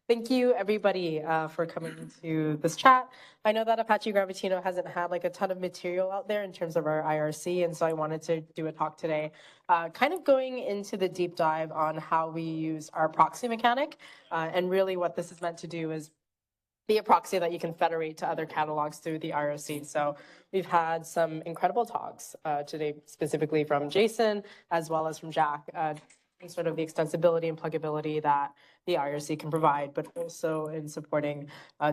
Thank you, everybody, for coming to this chat. I know that Apache Gravitino hasn't had like a ton of material out there in terms of our IRC, and so I wanted to do a talk today, kind of going into the deep dive on how we use our proxy mechanic, and really what this is meant to do is be a proxy that you can federate to other catalogs through the IRC. So we've had some incredible talks today, specifically from Jason, as well as from Jack, sort of the extensibility and pluggability that the IRC can provide, but also in supporting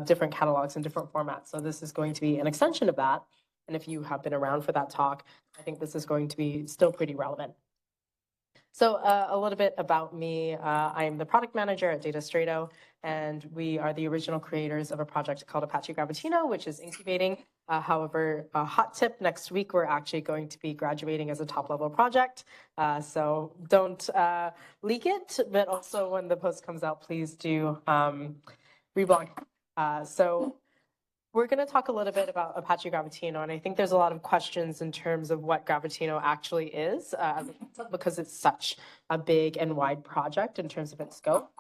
different catalogs in different formats. So this is going to be an extension of that. And if you have been around for that talk, I think this is going to be still pretty relevant. So a little bit about me. I'm the product manager at Datastrato, and we are the original creators of a project called Apache Gravitino, which is incubating. However, a hot tip, next week, we're actually going to be graduating as a top-level project. So don't leak it, but also when the post comes out, please do reblog. So we're going to talk a little bit about Apache Gravitino, and I think there's a lot of questions in terms of what Gravitino actually is, because it's such a big and wide project in terms of its scope.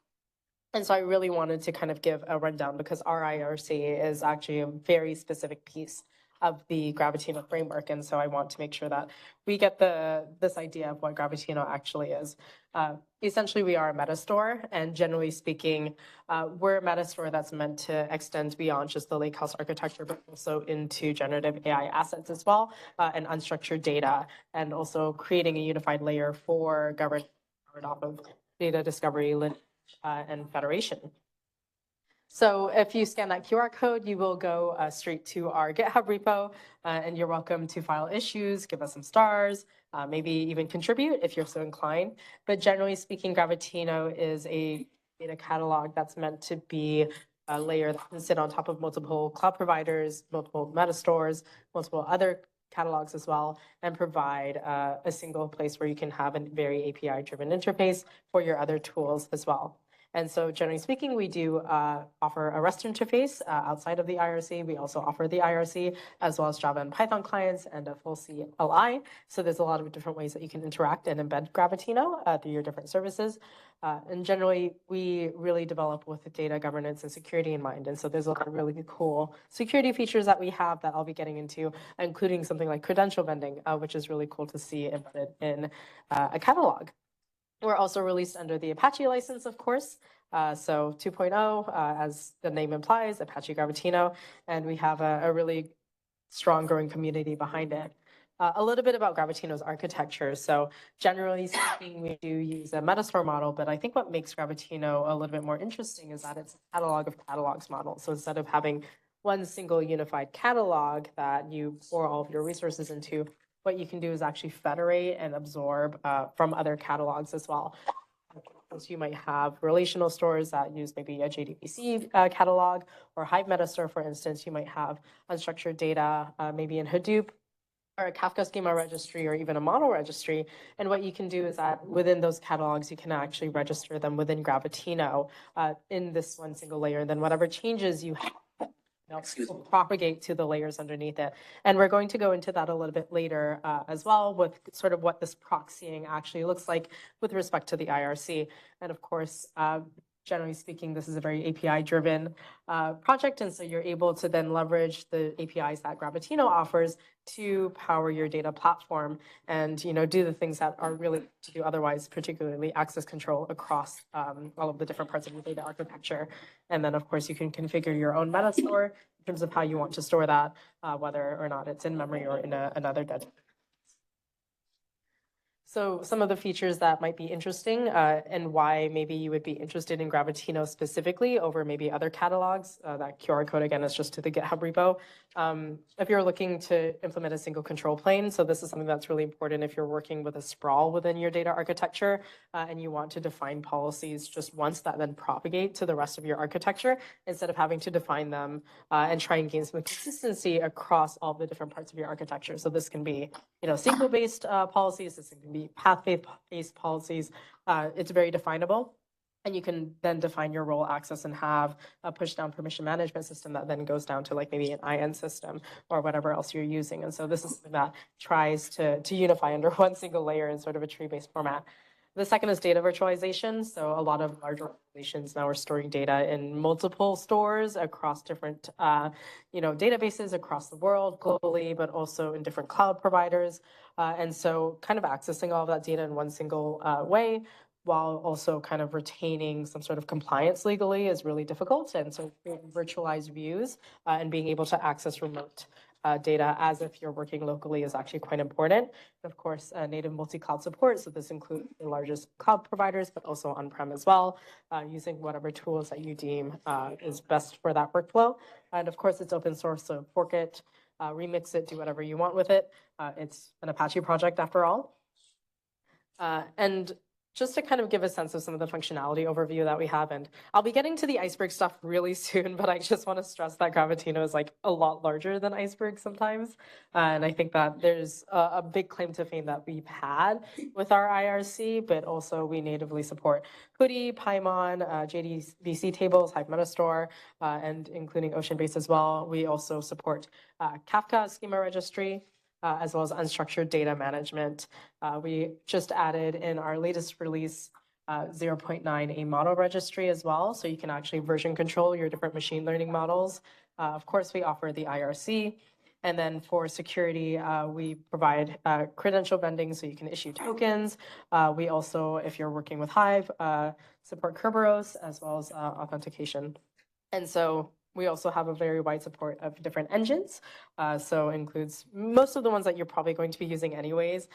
And so I really wanted to kind of give a rundown because our IRC is actually a very specific piece of the Gravitino framework. And so I want to make sure that we get this idea of what Gravitino actually is. Essentially, we are a metastore, and generally speaking, we're a metastore that's meant to extend beyond just the lakehouse architecture, but also into generative AI assets as well, and unstructured data, and also creating a unified layer for governance off of data discovery, and federation. So if you scan that QR code, you will go straight to our GitHub repo, and you're welcome to file issues, give us some stars, maybe even contribute if you're so inclined. But generally speaking, Gravitino is a data catalog that's meant to be a layer that can sit on top of multiple cloud providers, multiple metastores, multiple other catalogs as well, and provide a single place where you can have a very API-driven interface for your other tools as well. And so generally speaking, we do offer a REST interface outside of the IRC. We also offer the IRC as well as Java and Python clients and a full CLI. So there's a lot of different ways that you can interact and embed Gravitino through your different services. And generally, we really develop with data governance and security in mind. And so there's a lot of really cool security features that we have that I'll be getting into, including something like credential vending, which is really cool to see embedded in a catalog. We're also released under the Apache license, of course. So 2.0, as the name implies, Apache Gravitino, and we have a really strong growing community behind it. A little bit about Gravitino's architecture. So generally speaking, we do use a metastore model, but I think what makes Gravitino a little bit more interesting is that it's a catalog of catalogs model. So instead of having one single unified catalog that you pour all of your resources into, what you can do is actually federate and absorb from other catalogs as well. So you might have relational stores that use maybe a JDBC catalog or Hive Metastore, for instance. You might have unstructured data, maybe in Hadoop, or a Kafka schema registry, or even a model registry. And what you can do is that within those catalogs, you can actually register them within Gravitino in this one single layer. And then whatever changes you have, will propagate to the layers underneath it. And we're going to go into that a little bit later as well, with sort of what this proxying actually looks like with respect to the IRC. And of course, generally speaking, this is a very API-driven project, and so you're able to then leverage the APIs that Gravitino offers to power your data platform and do the things that are really to do otherwise, particularly access control across all of the different parts of your data architecture. And then, of course, you can configure your own metastore in terms of how you want to store that, whether or not it's in memory or in another database. So some of the features that might be interesting and why maybe you would be interested in Gravitino specifically over maybe other catalogs. That QR code, again, is just to the GitHub repo. If you're looking to implement a single control plane, so this is something that's really important if you're working with a sprawl within your data architecture and you want to define policies just once that then propagate to the rest of your architecture instead of having to define them and try and gain some consistency across all the different parts of your architecture. So this can be SQL-based policies, this can be path-based policies. It's very definable. And you can then define your role access and have a push-down permission management system that then goes down to like maybe an IN system or whatever else you're using. And so this is something that tries to unify under one single layer in sort of a tree-based format. The second is data virtualization. So a lot of large organizations now are storing data in multiple stores across different, databases across the world, globally, but also in different cloud providers. And so kind of accessing all of that data in one single way, while also kind of retaining some sort of compliance legally, is really difficult. And so virtualized views and being able to access remote data as if you're working locally is actually quite important. And of course, native multi-cloud support. So this includes the largest cloud providers, but also on-prem as well, using whatever tools that you deem is best for that workflow. And of course, it's open source, so fork it, remix it, do whatever you want with it. It's an Apache project after all. And just to kind of give a sense of some of the functionality overview that we have, and I'll be getting to the Iceberg stuff really soon, but I just want to stress that Gravitino is like a lot larger than Iceberg sometimes. And I think that there's a big claim to fame that we've had with our IRC, but also we natively support Hoodie, Paimon, JDBC tables, Hive Metastore, and including Ocean-based as well. We also support Kafka schema registry, as well as unstructured data management. We just added in our latest release 0.9 a model registry as well, so you can actually version control your different machine learning models. Of course, we offer the IRC. And then for security, we provide credential vending, so you can issue tokens. We also, if you're working with Hive, support Kerberos as well as authentication. And so we also have a very wide support of different engines. So includes most of the ones that you're probably going to be using anyways,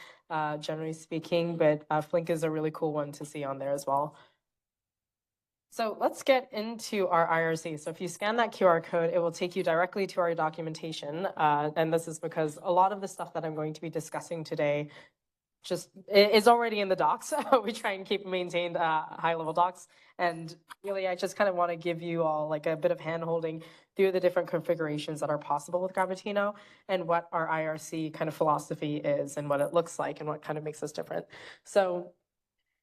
generally speaking, but Flink is a really cool one to see on there as well. So let's get into our IRC. So if you scan that QR code, it will take you directly to our documentation. And this is because a lot of the stuff that I'm going to be discussing today just is already in the docs. We try and keep maintained high-level docs. And really, I just kind of want to give you all like a bit of hand-holding through the different configurations that are possible with Gravitino and what our IRC kind of philosophy is and what it looks like and what kind of makes us different. So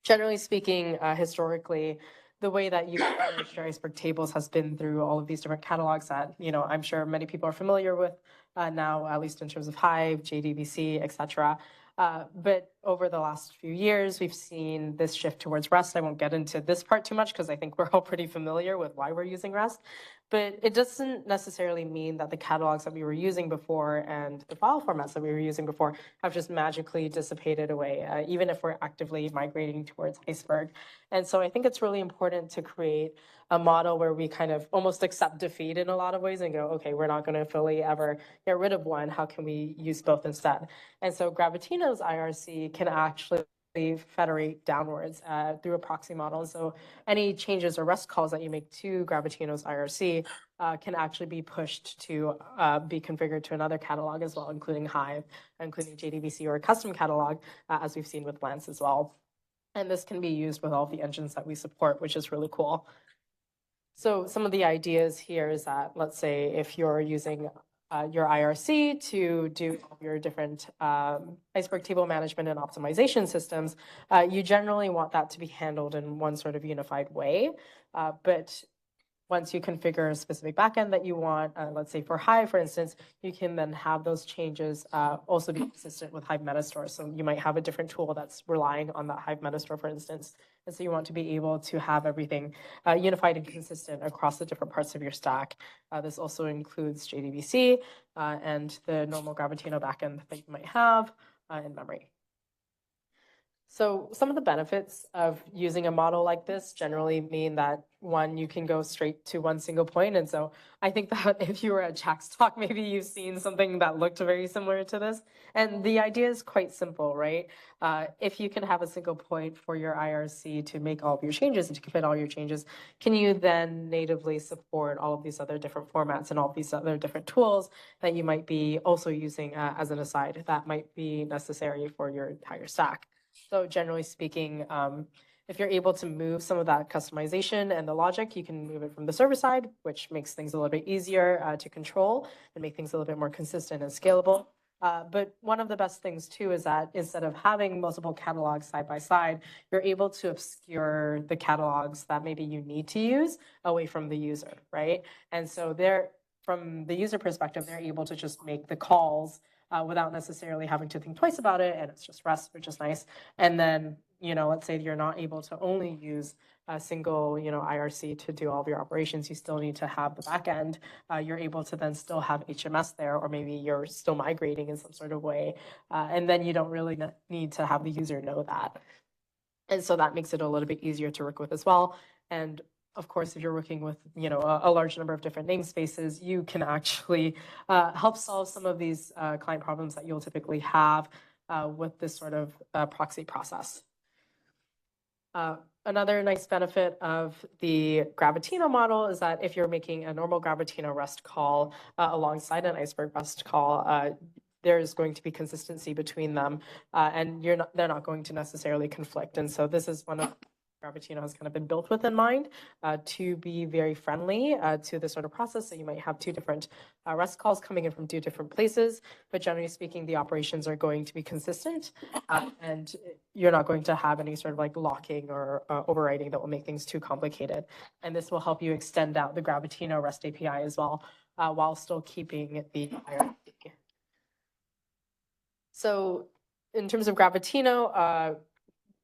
generally speaking, historically, the way that you manage your Iceberg tables has been through all of these different catalogs that, I'm sure many people are familiar with now, at least in terms of Hive, JDBC, et cetera. But over the last few years, we've seen this shift towards REST. I won't get into this part too much because I think we're all pretty familiar with why we're using REST. But it doesn't necessarily mean that the catalogs that we were using before and the file formats that we were using before have just magically dissipated away, even if we're actively migrating towards Iceberg. And so I think it's really important to create a model where we kind of almost accept defeat in a lot of ways and go, okay, we're not going to fully ever get rid of one. How can we use both instead? And so Gravitino's IRC can actually federate downwards through a proxy model. So any changes or REST calls that you make to Gravitino's IRC can actually be pushed to be configured to another catalog as well, including Hive, including JDBC or a custom catalog, as we've seen with Lance as well. And this can be used with all the engines that we support, which is really cool. So some of the ideas here is that, let's say if you're using your IRC to do your different Iceberg table management and optimization systems, you generally want that to be handled in one sort of unified way. But once you configure a specific backend that you want, let's say for Hive, for instance, you can then have those changes also be consistent with Hive Metastore. So you might have a different tool that's relying on that Hive Metastore, for instance. And so you want to be able to have everything unified and consistent across the different parts of your stack. This also includes JDBC and the normal Gravitino backend that you might have in memory. So some of the benefits of using a model like this generally mean that, one, you can go straight to one single point. And so I think that if you were at Jack's talk, maybe you've seen something that looked very similar to this. And the idea is quite simple, right? If you can have a single point for your IRC to make all of your changes and to commit all your changes, can you then natively support all of these other different formats and all of these other different tools that you might be also using as an aside that might be necessary for your entire stack? So generally speaking, if you're able to move some of that customization and the logic, you can move it from the server side, which makes things a little bit easier to control and make things a little bit more consistent and scalable. But one of the best things too is that instead of having multiple catalogs side by side, you're able to obscure the catalogs that maybe you need to use away from the user, right? And so from the user perspective, they're able to just make the calls without necessarily having to think twice about it, and it's just REST, which is nice. And then let's say you're not able to only use a single, IRC to do all of your operations, you still need to have the backend. You're able to then still have HMS there, or maybe you're still migrating in some sort of way. And then you don't really need to have the user know that. And so that makes it a little bit easier to work with as well. And of course, if you're working with, a large number of different namespaces, you can actually help solve some of these client problems that you'll typically have with this sort of proxy process. Another nice benefit of the Gravitino model is that if you're making a normal Gravitino REST call alongside an Iceberg REST call, there's going to be consistency between them, and they're not going to necessarily conflict. And so this is one of Gravitino has kind of been built with in mind to be very friendly to this sort of process. So you might have two different REST calls coming in from two different places, but generally speaking, the operations are going to be consistent, and you're not going to have any sort of like locking or overriding that will make things too complicated. And this will help you extend out the Gravitino REST API as well, while still keeping the IRC. So in terms of Gravitino,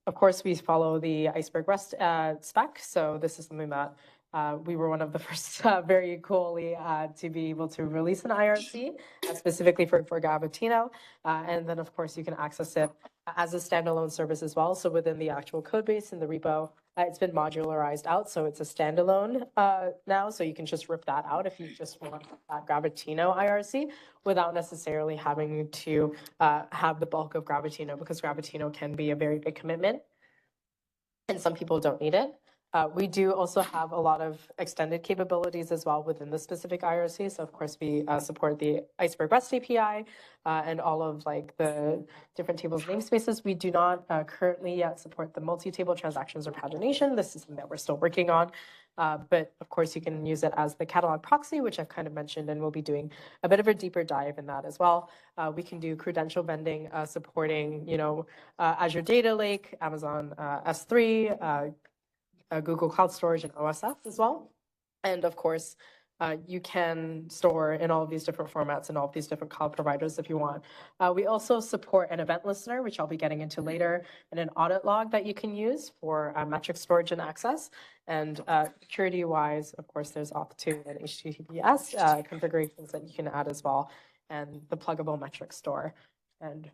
of course, we follow the Iceberg REST spec. So this is something that we were one of the first very coolly to be able to release an IRC specifically for Gravitino. And then, of course, you can access it as a standalone service as well. So within the actual code base in the repo, it's been modularized out. So it's a standalone now. So you can just rip that out if you just want that Gravitino IRC without necessarily having to have the bulk of Gravitino, because Gravitino can be a very big commitment and some people don't need it. We do also have a lot of extended capabilities as well within the specific IRC. So of course we support the Iceberg REST API and all of like the different tables and namespaces. We do not currently yet support the multi-table transactions or pagination. This is something that we're still working on. But of course you can use it as the catalog proxy, which I've kind of mentioned, and we'll be doing a bit of a deeper dive in that as well. We can do credential vending, supporting, Azure Data Lake, Amazon S3, Google Cloud Storage, and OSF as well. And of course, you can store in all of these different formats and all of these different cloud providers if you want. We also support an event listener, which I'll be getting into later, and an audit log that you can use for metric storage and access. And security-wise, of course, there's auth 2 and HTTPS configurations that you can add as well, and the pluggable metric store. And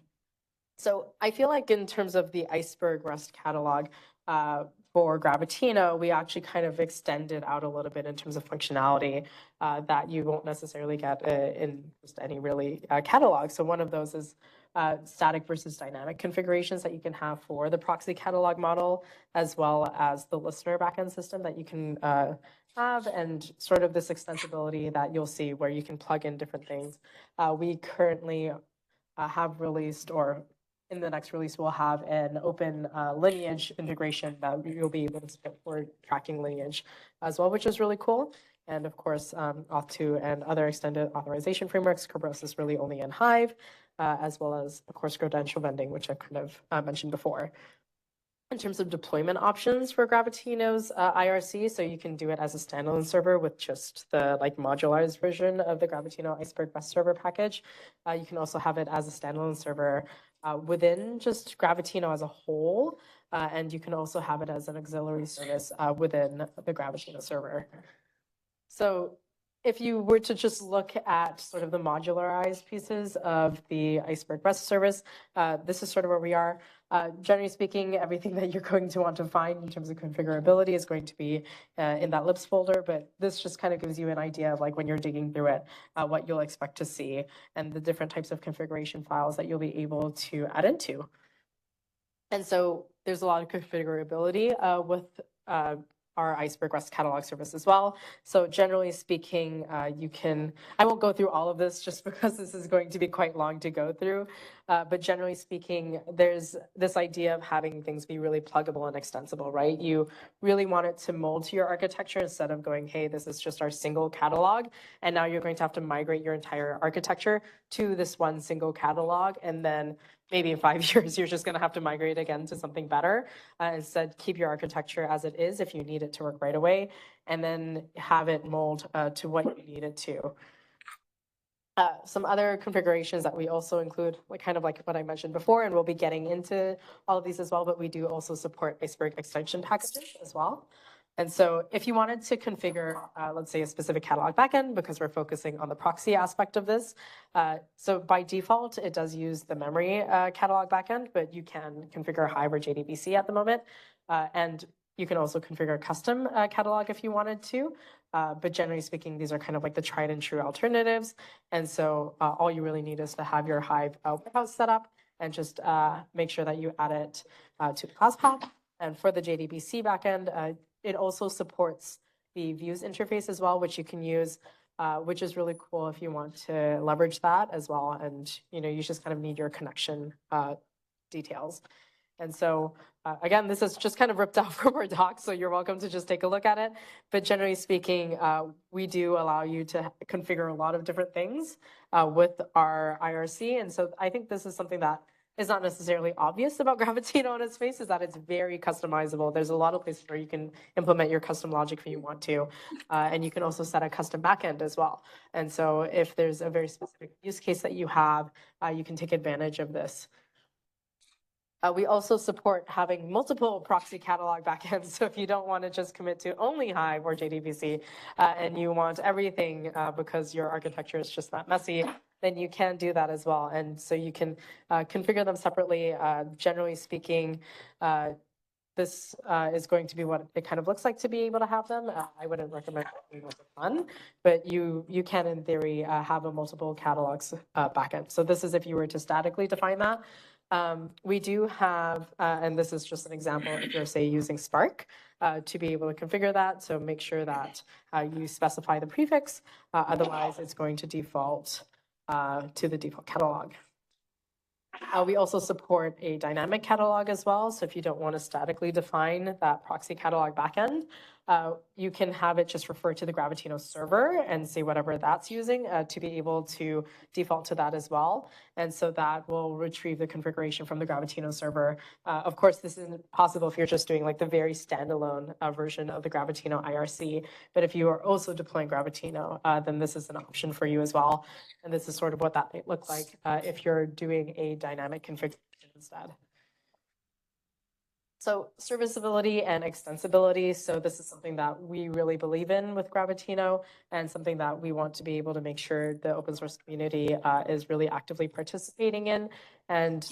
so I feel like in terms of the Iceberg REST catalog, for Gravitino, we actually kind of extended out a little bit in terms of functionality that you won't necessarily get in just any really catalog. So one of those is static versus dynamic configurations that you can have for the proxy catalog model, as well as the listener backend system that you can have, and sort of this extensibility that you'll see where you can plug in different things. We currently have released, or in the next release, we'll have an open lineage integration that you'll be able to support tracking lineage as well, which is really cool. And of course, Auth2 and other extended authorization frameworks, Kerberos is really only in Hive, as well as, of course, credential vending, which I've kind of mentioned before. In terms of deployment options for Gravitino's IRC, so you can do it as a standalone server with just the modularized version of the Gravitino Iceberg REST server package. You can also have it as a standalone server within just Gravitino as a whole, and you can also have it as an auxiliary service within the Gravitino server. So if you were to just look at sort of the modularized pieces of the Iceberg REST service, this is sort of where we are. Generally speaking, everything that you're going to want to find in terms of configurability is going to be in that libs folder, but this just kind of gives you an idea of when you're digging through it, what you'll expect to see and the different types of configuration files that you'll be able to add into. And so there's a lot of configurability with our Iceberg REST catalog service as well. So generally speaking, I won't go through all of this just because this is going to be quite long to go through. But generally speaking, there's this idea of having things be really pluggable and extensible, right? You really want it to mold to your architecture instead of going, hey, this is just our single catalog, and now you're going to have to migrate your entire architecture to this one single catalog, and then maybe in 5 years, you're just going to have to migrate again to something better. Instead, keep your architecture as it is if you need it to work right away, and then have it mold to what you need it to. Some other configurations that we also include, like kind of like what I mentioned before, and we'll be getting into all of these as well, but we do also support Iceberg extension packages as well. And so if you wanted to configure, let's say, a specific catalog backend, because we're focusing on the proxy aspect of this, so by default, it does use the memory catalog backend, but you can configure Hive or JDBC at the moment. And you can also configure a custom catalog if you wanted to. But generally speaking, these are kind of like the tried and true alternatives. And so all you really need is to have your Hive warehouse set up and just make sure that you add it to the class path. And for the JDBC backend, it also supports the views interface as well, which you can use, which is really cool if you want to leverage that as well. And you just kind of need your connection details. And so, again, this is just kind of ripped out from our doc, so you're welcome to just take a look at it. But generally speaking, we do allow you to configure a lot of different things with our IRC. And so I think this is something that is not necessarily obvious about Gravitino on its face, is that it's very customizable. There's a lot of places where you can implement your custom logic if you want to. And you can also set a custom backend as well. And so if there's a very specific use case that you have, you can take advantage of this. We also support having multiple proxy catalog backends. So if you don't want to just commit to only Hive or JDBC and you want everything because your architecture is just that messy, then you can do that as well. And so you can configure them separately. Generally speaking, this is going to be what it kind of looks like to be able to have them. I wouldn't recommend it with a ton, but you can, in theory, have a multiple catalogs backend. So this is if you were to statically define that. We do have, and this is just an example, if you're, say, using Spark to be able to configure that. So make sure that you specify the prefix. Otherwise, it's going to default to the default catalog. We also support a dynamic catalog as well. So if you don't want to statically define that proxy catalog backend, you can have it just refer to the Gravitino server and say whatever that's using to be able to default to that as well. And so that will retrieve the configuration from the Gravitino server. Of course, this isn't possible if you're just doing like the very standalone version of the Gravitino IRC. But if you are also deploying Gravitino, then this is an option for you as well. And this is sort of what that might look like if you're doing a dynamic configuration instead. So serviceability and extensibility. So this is something that we really believe in with Gravitino and something that we want to be able to make sure the open source community is really actively participating in. And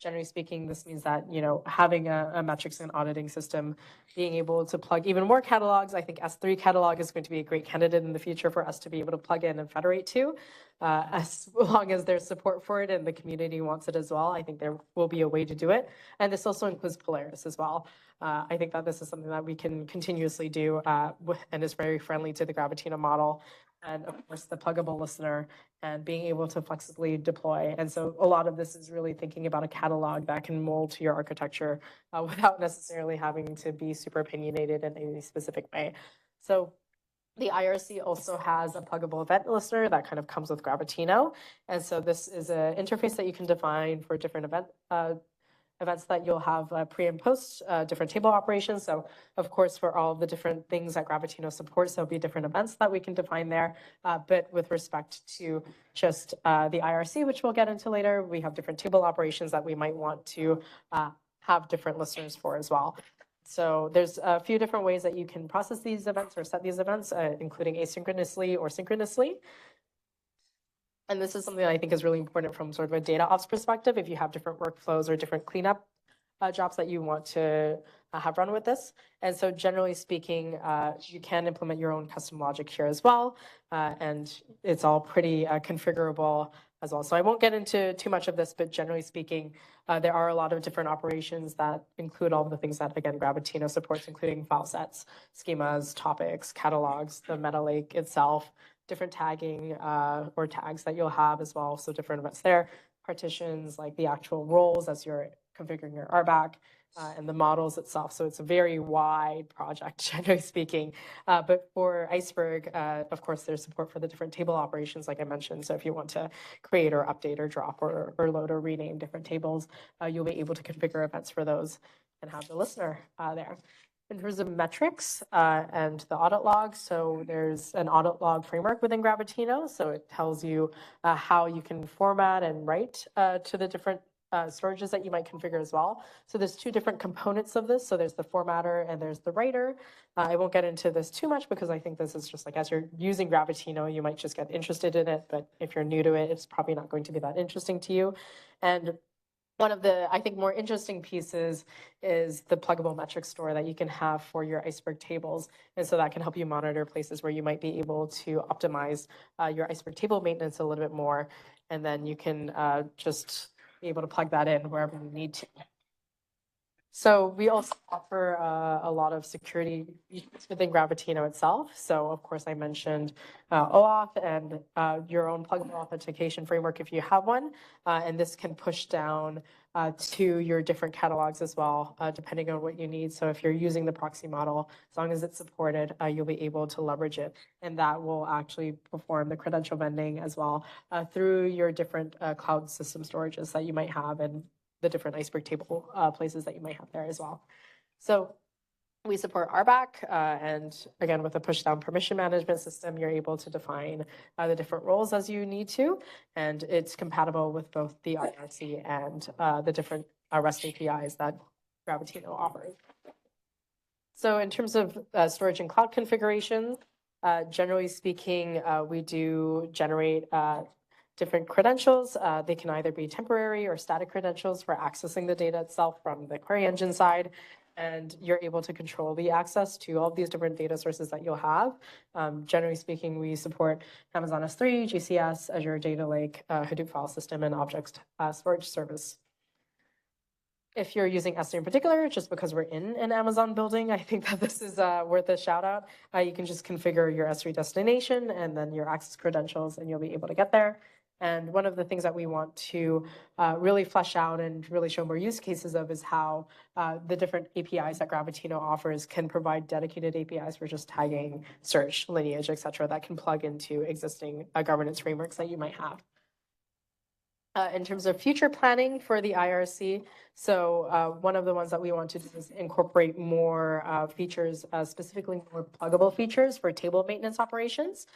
generally speaking, this means that, having a metrics and auditing system, being able to plug even more catalogs. I think S3 catalog is going to be a great candidate in the future for us to be able to plug in and federate to, as long as there's support for it and the community wants it as well. I think there will be a way to do it. And this also includes Polaris as well. I think that this is something that we can continuously do and is very friendly to the Gravitino model. And of course, the pluggable listener and being able to flexibly deploy. And so a lot of this is really thinking about a catalog that can mold to your architecture without necessarily having to be super opinionated in any specific way. So the IRC also has a pluggable event listener that kind of comes with Gravitino. And so this is an interface that you can define for different events that you'll have pre and post different table operations. So of course, for all the different things that Gravitino supports, there'll be different events that we can define there. But with respect to just the IRC, which we'll get into later, we have different table operations that we might want to have different listeners for as well. So there's a few different ways that you can process these events or set these events, including asynchronously or synchronously. And this is something that I think is really important from sort of a data ops perspective, if you have different workflows or different cleanup jobs that you want to have run with this. And so generally speaking, you can implement your own custom logic here as well. And it's all pretty configurable as well. So I won't get into too much of this, but generally speaking, there are a lot of different operations that include all the things that, again, Gravitino supports, including file sets, schemas, topics, catalogs, the meta lake itself, different tagging or tags that you'll have as well. So different events there, partitions, like the actual roles as you're configuring your RBAC and the models itself. So it's a very wide project, generally speaking. But for Iceberg, of course, there's support for the different table operations, like I mentioned. So if you want to create or update or drop or load or rename different tables, you'll be able to configure events for those and have the listener there. In terms of metrics and the audit log, so there's an audit log framework within Gravitino. So it tells you how you can format and write to the different storages that you might configure as well. So there's two different components of this. So there's the formatter and there's the writer. I won't get into this too much because I think this is just like, as you're using Gravitino, you might just get interested in it. But if you're new to it, it's probably not going to be that interesting to you. And one of the, I think, more interesting pieces is the pluggable metric store that you can have for your Iceberg tables. And so that can help you monitor places where you might be able to optimize your Iceberg table maintenance a little bit more. And then you can just be able to plug that in wherever you need to. So we also offer a lot of security within Gravitino itself. So of course I mentioned OAuth and your own pluggable authentication framework if you have one. And this can push down to your different catalogs as well, depending on what you need. So if you're using the proxy model, as long as it's supported, you'll be able to leverage it. And that will actually perform the credential vending as well through your different cloud system storages that you might have and the different Iceberg table places that you might have there as well. So we support RBAC, and again, with a push-down permission management system, you're able to define the different roles as you need to, and it's compatible with both the IRC and the different REST APIs that Gravitino offers. So in terms of storage and cloud configuration, generally speaking, we do generate different credentials. They can either be temporary or static credentials for accessing the data itself from the query engine side. And you're able to control the access to all of these different data sources that you'll have. Generally speaking, we support Amazon S3, GCS, Azure Data Lake, Hadoop file system, and object storage service. If you're using S3 in particular, just because we're in an Amazon building, I think that this is worth a shout out. You can just configure your S3 destination and then your access credentials, and you'll be able to get there. And one of the things that we want to really flesh out and really show more use cases of is how the different APIs that Gravitino offers can provide dedicated APIs for just tagging, search, lineage, et cetera, that can plug into existing governance frameworks that you might have. In terms of future planning for the IRC, so one of the ones that we want to do is incorporate more features, specifically more pluggable features for table maintenance operations.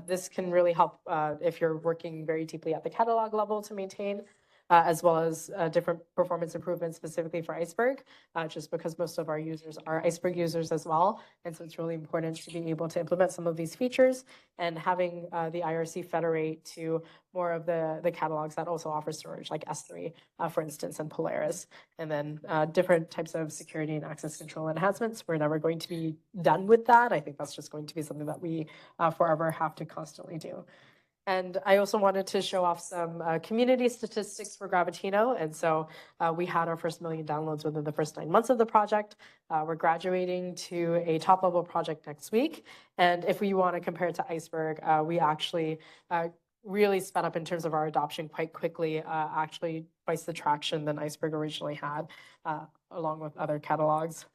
This can really help if you're working very deeply at the catalog level to maintain, as well as different performance improvements specifically for Iceberg, just because most of our users are Iceberg users as well. And so it's really important to be able to implement some of these features and having the IRC federate to more of the catalogs that also offer storage, like S3, for instance, and Polaris. And then different types of security and access control enhancements. We're never going to be done with that. I think that's just going to be something that we forever have to constantly do. And I also wanted to show off some community statistics for Gravitino. And so we had our first 1 million downloads within the first 9 months of the project. We're graduating to a top level project next week. And if we want to compare it to Iceberg, we actually really sped up in terms of our adoption quite quickly, actually twice the traction than Iceberg originally had, along with other catalogs.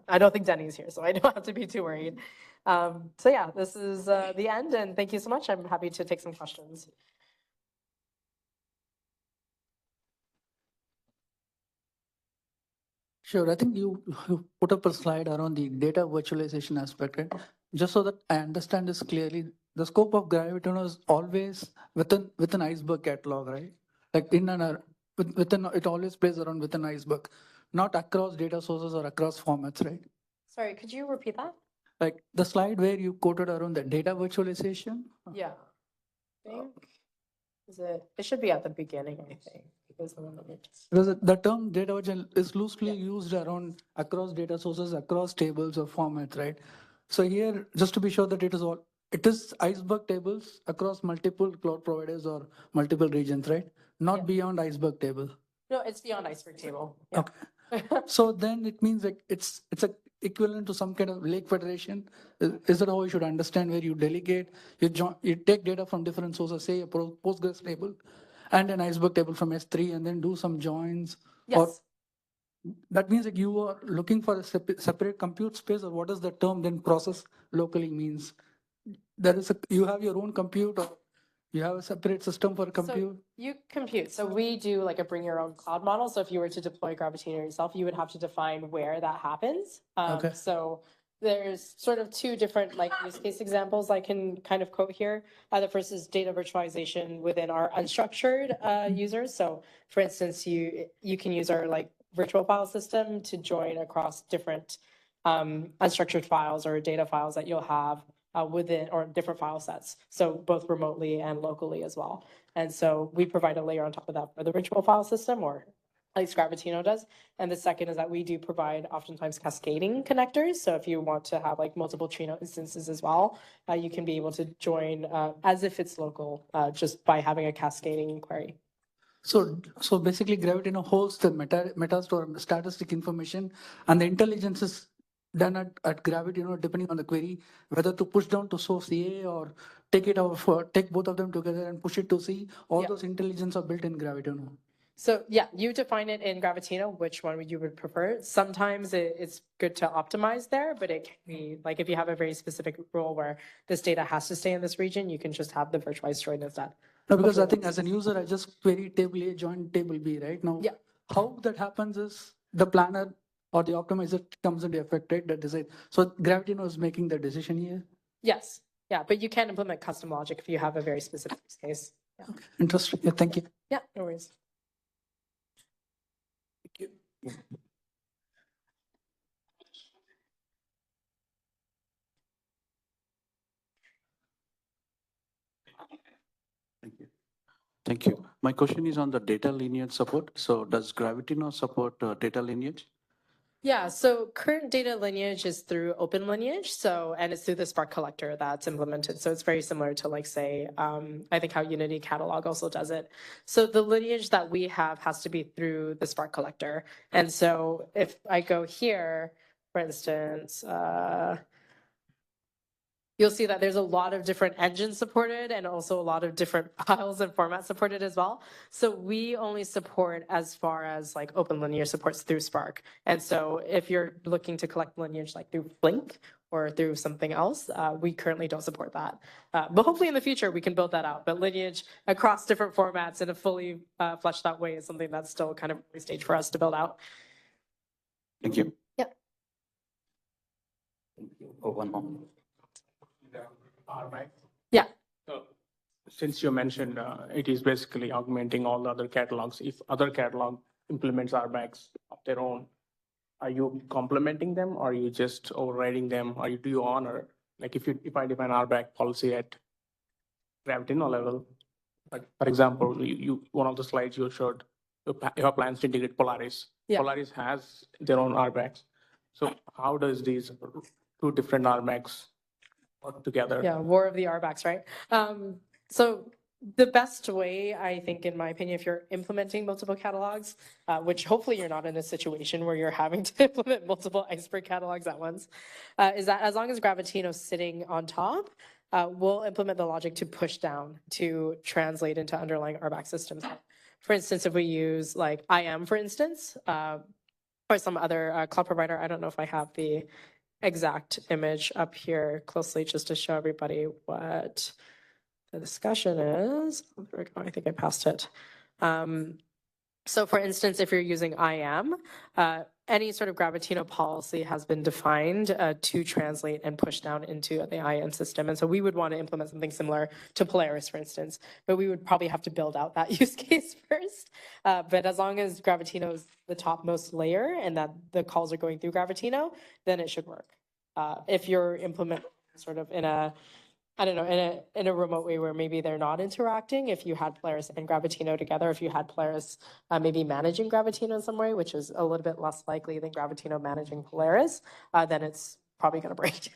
I don't think Denny's here, so I don't have to be too worried. So yeah, this is the end, and thank you so much. I'm happy to take some questions. Sure, I think you put up a slide around the data virtualization aspect, right? Just so that I understand this clearly, the scope of Gravitino is always within Iceberg catalog, right? Like within it always plays around within Iceberg, not across data sources or across formats, right? Sorry, could you repeat that? Like the slide where you quoted around the data virtualization. Yeah. I think it should be at the beginning, I think. Because the term data virtual is loosely used around across data sources, across tables or formats, right? So here, just to be sure that it is Iceberg tables across multiple cloud providers or multiple regions, right? Not beyond Iceberg table. No, it's beyond Iceberg table. Yeah. Okay. So then it means like it's a equivalent to some kind of lake federation. Is that how you should understand, where you delegate, you take data from different sources, say a Postgres table and an Iceberg table from S3, and then do some joins? Yes. Or that means like you are looking for a separate compute space, or what does the term then process locally means? You have your own compute, or You have a separate system for So compute? you compute. So we do like a bring your own cloud model. So if you were to deploy Gravitino yourself, you would have to define where that happens. Okay. So there's sort of two different like use case examples I can kind of quote here. The first is data virtualization within our unstructured users. So for instance, you can use our like virtual file system to join across different unstructured files or data files that you'll have within or different file sets. So both remotely and locally as well. And so we provide a layer on top of that for the virtual file system, or at least Gravitino does. And the second is that we do provide oftentimes cascading connectors. So if you want to have like multiple Trino instances as well, you can be able to join as if it's local just by having a cascading query. So basically Gravitino holds the metastore and the statistic information, and the intelligence is done at Gravitino depending on the query, whether to push down to source A or take both of them together and push it to C. All those intelligence are built in Gravitino. So yeah, you define it in Gravitino, which one you would prefer. Sometimes it's good to optimize there, but it can be like if you have a very specific rule where this data has to stay in this region, you can just have the virtualized join instead. No, because I think as an user, I just query table A, join table B, right? Now, how that happens is the planner or the optimizer comes into effect, right? That decide. So Gravitino is making the decision here. Yes. Yeah, but you can implement custom logic if you have a very specific use case. Yeah. Okay. Interesting. Yeah, thank you. Yeah, no worries. Thank you. Thank you. Thank you. My question is on the data lineage support. So does Gravitino support data lineage? Yeah, so current data lineage is through Open Lineage. So, and it's through the Spark collector that's implemented. So it's very similar to like, say, I think how Unity Catalog also does it. So the lineage that we have has to be through the Spark collector. And so if I go here, for instance, you'll see that there's a lot of different engines supported and also a lot of different files and formats supported as well. So we only support as far as like Open Lineage supports through Spark. And so if you're looking to collect lineage like through Flink or through something else, we currently don't support that. But hopefully in the future we can build that out. But lineage across different formats in a fully fleshed out way is something that's still kind of early stage for us to build out. Thank you. Yeah. Oh, one more. Right. Yeah. So since you mentioned it is basically augmenting all the other catalogs, if other catalog implements RBACs of their own, are you complementing them or are you just overriding them? Or do you honor, like if I define RBAC policy at Gravitino level, like for example, one of the slides you showed, you have plans to integrate Polaris. Yeah. Polaris has their own RBACs. So how does these two different RBACs work together? Yeah, war of the RBACs, right? So the best way, I think, in my opinion, if you're implementing multiple catalogs, which hopefully you're not in a situation where you're having to implement multiple Iceberg catalogs at once, is that as long as Gravitino's sitting on top, we'll implement the logic to push down to translate into underlying RBAC systems. For instance, if we use like IAM, for instance, or some other cloud provider, I don't know if I have the exact image up here closely just to show everybody what the discussion is. There we go. I think I passed it. So for instance, if you're using IAM, any sort of Gravitino policy has been defined to translate and push down into the IAM system. And so we would want to implement something similar to Polaris, for instance, but we would probably have to build out that use case first. But as long as Gravitino is the topmost layer and that the calls are going through Gravitino, then it should work. If you're implementing sort of in a, I don't know, in a remote way where maybe they're not interacting, if you had Polaris and Gravitino together, if you had Polaris maybe managing Gravitino in some way, which is a little bit less likely than Gravitino managing Polaris, then it's probably going to break.